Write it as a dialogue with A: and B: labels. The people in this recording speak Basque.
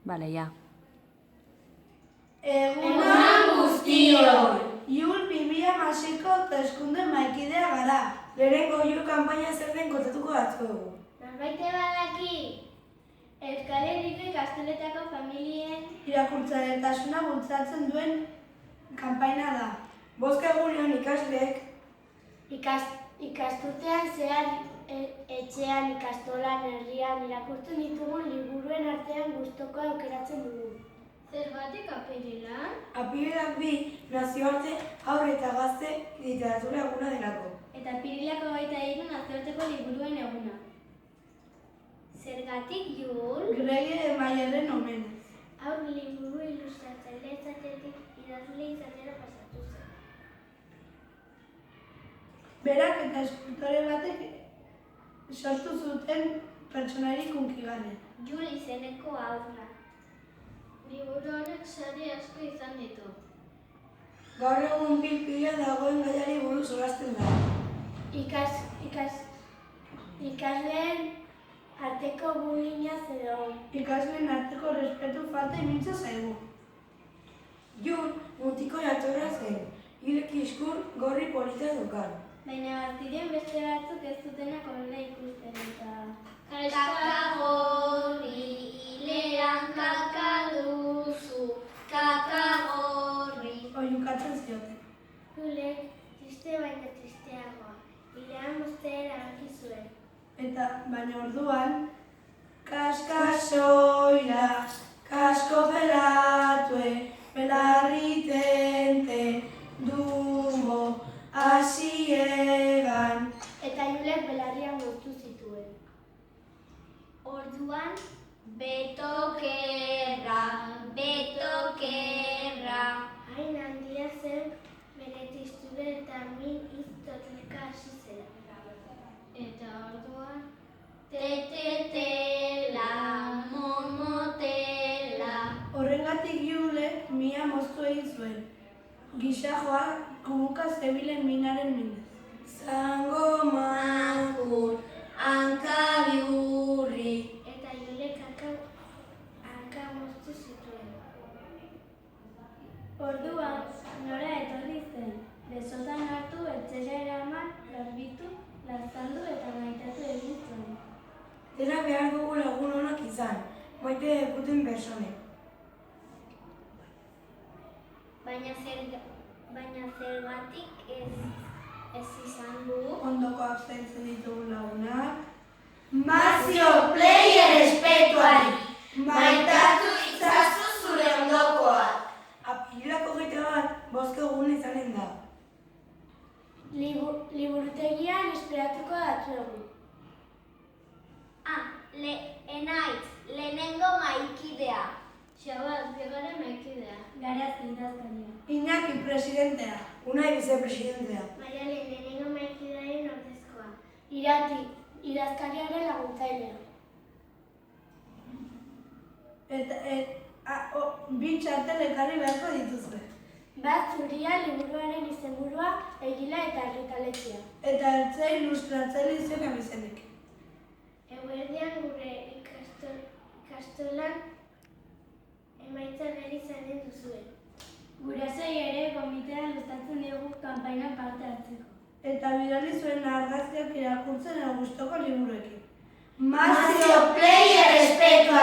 A: Bale, ja.
B: Egunon guztioi! Iul 2016ko hauteskunde mahaikidea gara. Lehenengo Iul kanpaina zer den kontatuko batzuegu.
C: Norbaite badaki, Euskal Herriko ikastoletako familien
B: Irakurtzaletasuna bultzatzen duen kanpaina da. Bozka egunean ikasleek
C: ikasturtean zehar etxean, ikastolan, herrian irakurtzen ditugun liburuen artean gustukoa aukeratzen dugu. Zergatik apirilan?
B: Apirilak 2 nazioarte haur eta gazte literatura eguna delako.
C: Eta apirilako 23 nazioarteko liburuen eguna. Zergatik Iul?
B: Grege de Mayerren omenez.
C: Haur liburu ilustratzaile izatetik idazle izatera pasatu zen.
B: Berak eta eskultore batek sortu zuten pertsonarik hunkigarri.
C: Iul izeneko haurra. Liburu honek sari asko izan ditu.
B: Gaur egun pil-pilean dagoen gaiari buruz solasten da.
C: Ikasleen arteko bullyinga edo
B: Ikasleen arteko respetu falta imintza zaigu. Iul mutiko jatorra zen, hilek iskur gorri polita dukan.
C: baina baziren beste batzuk ez zutenak horrela ikusten eta...
D: Kakagorri, hilean kakaduzu, kakagorri.
B: Oihukatzen zioten.
C: Iulek triste baina tristeagoa, hilean moztea erabaki zuen.
B: Eta baina orduan, kaskasoila, kasko pelatue, belarri tente, dumbo, hasiegan.
C: Eta Iulek belarrian guztu zituen.
D: Orduan, betokerra, betokerra.
C: Hain handia zen bere tristura eta min iztotlika hasi zela. Eta orduan,
D: Tetetela, momotela.
B: Horrengatik Iulek mia moztu egin zuen. Gisa joa kumuka zebilen minaren minez. Zango makur, hankabiurri.
C: eta Iulek hanka moztu zituen. Orduan, nora etorri zen, besotan hartu, etxera eraman, garbitu, laztandu eta maitatu egin zuen.
B: Dena behar dugu lagun onak izan, maite dekuten personek.
D: Baina zergatik ez izan du?
B: Ondokoak zaintzen ditugu lagunak.
D: Mazio player espetuari, maitatu itzazu zure ondokoak.
B: Apirilak 21 bozka egun izanen da.
C: Liburutegian esperatuko datzuegu.
D: Enaitz, lehenengo maikidea.
C: Xabaz, bigarren maikidea. Garaz idazkaria.
B: Iñaki presidentea. Unai vicepresidentea.
C: Maialen lehenengo maikidearen ordezkoa. Irati, idazkariaren laguntzailea.
B: Eta bi txartel ekarri beharko dituzue.
C: Bat zuria liburuaren izenburua, egila eta argitaletxea.
B: Eta ertzea ilustratzaile izena bizenek.
C: Eguerdian gure ikastolan emaitza berri izanen duzue. Gurasoi ere komitean luzatzen diogu kanpainan parte hartzeko.
B: Eta bidali zuen argazkiak irakurtzen edo gustoko liburuekin.
D: Mazio player espetuari.